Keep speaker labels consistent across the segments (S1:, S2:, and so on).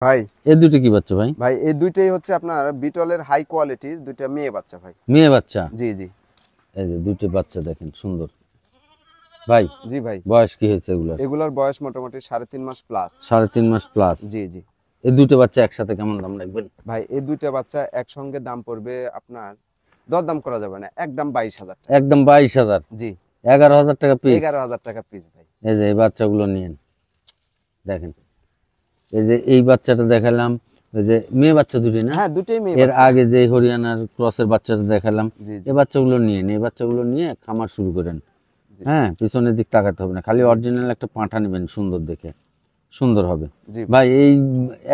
S1: ভাই
S2: এই দুটো কি বাচ্চা ভাই?
S1: ভাই এই দুইটাই হচ্ছে আপনার বিটলের হাই কোয়ালিটির দুইটা মেয়ে বাচ্চা ভাই।
S2: মেয়ে বাচ্চা?
S1: জি জি।
S2: এই যে দুটো বাচ্চা দেখেন সুন্দর ভাই।
S1: জি ভাই।
S2: বয়স কি হয়েছে এগুলার?
S1: এগুলার বয়স মোটামুটি 3.5 মাস প্লাস।
S2: 3.5 মাস প্লাস।
S1: জি জি।
S2: এই দুটো বাচ্চা একসাথে কেমন দাম রাখবেন
S1: ভাই? এই দুইটা বাচ্চা একসঙ্গে দাম পড়বে আপনার, দরদাম করা যাবে না, একদম 22,000 টাকা।
S2: একদম 22,000?
S1: জি।
S2: 11,000 টাকা পিস?
S1: 11,000 টাকা পিস ভাই।
S2: এই যে এই বাচ্চাগুলো নিয়েন দেখেন। এই যে এই বাচ্চাটা দেখালাম, ওই যে মেয়ে বাচ্চা দুটি না?
S1: হ্যাঁ দুটোই মেয়ে
S2: এর
S1: বাচ্চা।
S2: আগে যে হরিয়ানার ক্রসের বাচ্চাটা দেখালাম,
S1: জি জি।
S2: এই বাচ্চাগুলো নিয়েন। এই বাচ্চাগুলো নিয়ে খামার শুরু করেন।
S1: জি।
S2: হ্যাঁ, পিছনের দিক তাকাতে হবে না, খালি
S1: জি।
S2: অরিজিনাল একটা পাঁঠা নেবেন সুন্দর দেখে, সুন্দর হবে।
S1: জি
S2: ভাই এই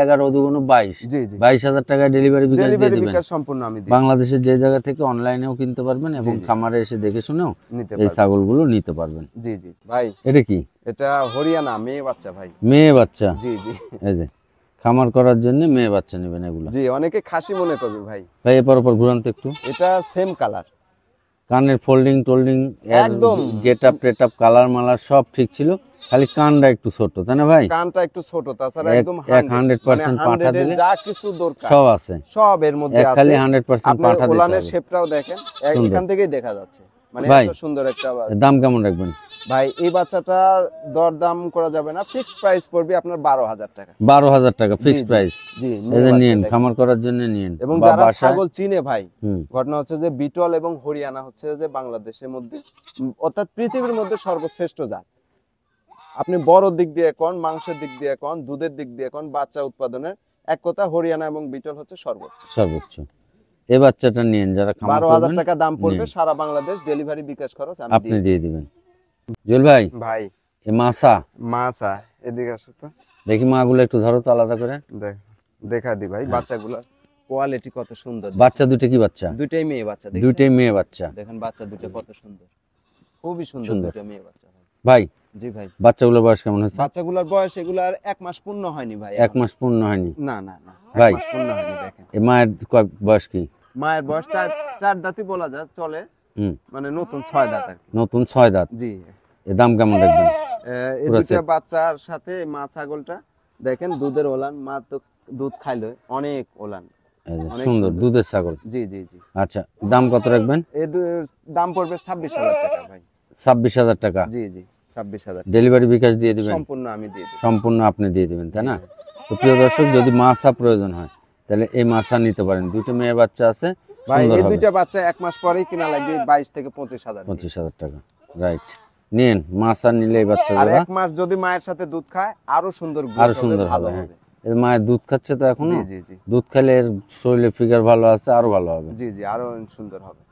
S2: 11 দুগুণ 22,
S1: জি জি।
S2: 22,000 টাকায় ডেলিভারি বিকাশ দিয়ে
S1: ডেলিভারি
S2: দিবেন।
S1: বিকাশ সম্পূর্ণ আমি দিই।
S2: বাংলাদেশের যে জায়গা থেকে অনলাইনেও কিনতে পারবেন এবং
S1: জি, জি।
S2: খামারে এসে দেখে শুনেও
S1: নিতে
S2: এই
S1: পারবেন।
S2: ছাগলগুলো নিতে পারবেন।
S1: জি জি ভাই।
S2: এটা কি?
S1: এটা হরিয়ানা মেয়ে বাচ্চা ভাই।
S2: মেয়ে বাচ্চা?
S1: জি জি।
S2: এই যে খামার করার জন্য মেয়ে বাচ্চা নেবেন এগুলো।
S1: জি, অনেকে খাসি মনে করবে ভাই।
S2: ভাই এরপর ঘুরান তো একটু।
S1: এটা সেম কালার,
S2: কানের ফোল্ডিং টোল্ডিং
S1: একদম
S2: get up TET up colour মালার সব ঠিক ছিল, খালি কানটা একটু ছোট, তাই না ভাই?
S1: কানটা একটু ছোট, তাছাড়া একদম
S2: 100% পাঠা দিলে
S1: যা কিছু দরকার
S2: সব আছে,
S1: সব এর মধ্যে আছে।
S2: খালি 100%
S1: আপনি
S2: পাঠা দিতে
S1: ওলানের
S2: হবে।
S1: শেপটাও দেখেন, এখান থেকেই দেখা যাচ্ছে, মানে
S2: ভাই,
S1: এত সুন্দর একটা
S2: দাম কেমন রাখবেন
S1: ভাই? এই বাচ্চাটার দরদাম করা যাবে না, ফিক্সড প্রাইস পড়বে আপনার 12,000 টাকা।
S2: 12,000 টাকা ফিক্সড
S1: জি,
S2: প্রাইস?
S1: জি,
S2: এই যে নিয়েন,
S1: দেখেন।
S2: খামার করার জন্য নিয়েন।
S1: এবং
S2: বা
S1: যারা
S2: বাসায়
S1: ছাগল চিনে ভাই,
S2: হুম,
S1: ঘটনা হচ্ছে যে বিটল এবং হরিয়ানা হচ্ছে যে বাংলাদেশের মধ্যে অর্থাৎ পৃথিবীর মধ্যে সর্বশ্রেষ্ঠ জাত। আপনি বড় দিক দিয়ে কোন, মাংসের দিক দিয়ে কোন, দুধের দিক দিয়ে কোন, বাচ্চা উৎপাদনের, এক কথা হরিয়ানা এবং বিটল হচ্ছে সর্বোচ্চ।
S2: সর্বোচ্চ। এই বাচ্চাটা নিয়েন, যারা খামার
S1: 12,000
S2: করবেন
S1: টাকা দাম পড়বে,
S2: নিন।
S1: সারা বাংলাদেশ ডেলিভারি বিকাশ খরচ
S2: আপনি দিয়ে দিবেন। জুয়েল ভাই,
S1: ভাই
S2: এই মাছা
S1: মাছা এদিকে আসো তো,
S2: দেখি, মাগুলো একটু ধরো তো আলাদা করে।
S1: দেখা দি ভাই বাচ্চাগুলোর কোয়ালিটি কত সুন্দর।
S2: বাচ্চা দুটো কি বাচ্চা?
S1: দুইটাই মেয়ে বাচ্চা, দেখছেন?
S2: দুইটাই মেয়ে বাচ্চা।
S1: দেখেন বাচ্চা দুটো কত সুন্দর, খুবই সুন্দর দুটো মেয়ে বাচ্চা ভাই।
S2: ভাই
S1: জি ভাই।
S2: বাচ্চাগুলোর বয়স কেমন হচ্ছে?
S1: বাচ্চাগুলোর বয়স এগুলার 1 মাস পূর্ণ হয়নি ভাই।
S2: 1 মাস পূর্ণ হয়নি?
S1: না না না, 1
S2: ভাই
S1: মাস পূর্ণ হয়নি। দেখেন
S2: এই মায়ের বয়স কি?
S1: মায়ের বয়স চার দাঁতই বলা যায় চলে, মানে নতুন 6 দাঁত আর কি।
S2: নতুন 6 দাঁত?
S1: জি।
S2: এর দাম কেমন রাখবেন?
S1: এই দুইটা বাচ্চার সাথে মা ছাগলটা দেখেন, দুধের ওলান, মা তো দুধ খাইলো, অনেক ওলান, অনেক
S2: সুন্দর দুধের ছাগল।
S1: জি জি জি।
S2: আচ্ছা, দাম কত রাখবেন?
S1: এই দাম পড়বে 26,000 টাকা ভাই।
S2: 26,000 টাকা?
S1: জি জি, 26,000।
S2: ডেলিভারি বিকাশ দিয়ে দিবেন?
S1: সম্পূর্ণ আমি দিয়ে দেব।
S2: সম্পূর্ণ আপনি দিয়ে দিবেন, তাই না?
S1: জি।
S2: তো প্রিয় দর্শক, যদি মাছা প্রয়োজন হয় তাহলে এই মাছা নিতে পারেন। দুটো মেয়ে বাচ্চা আছে,
S1: ভাই
S2: সুন্দর
S1: এই
S2: হবে।
S1: দুইটা বাচ্চা 1 মাস পরেই কিনা লাগবে 22 থেকে 25,000।
S2: 25,000 টাকা, রাইট। নিন, মাছা নিলে এই
S1: আর
S2: বাচ্চাগুলো
S1: 1 মাস যদি মায়ের সাথে দুধ খায় আরো সুন্দর,
S2: আরো সুন্দর
S1: ভালো
S2: হবে।
S1: হবে।
S2: এর মায়ের দুধ খাচ্ছে তো এখনো।
S1: জি জি জি।
S2: দুধ খেলে এর শরীরে ফিগার ভালো আছে, আরো ভালো হবে।
S1: জি জি, আরো সুন্দর হবে।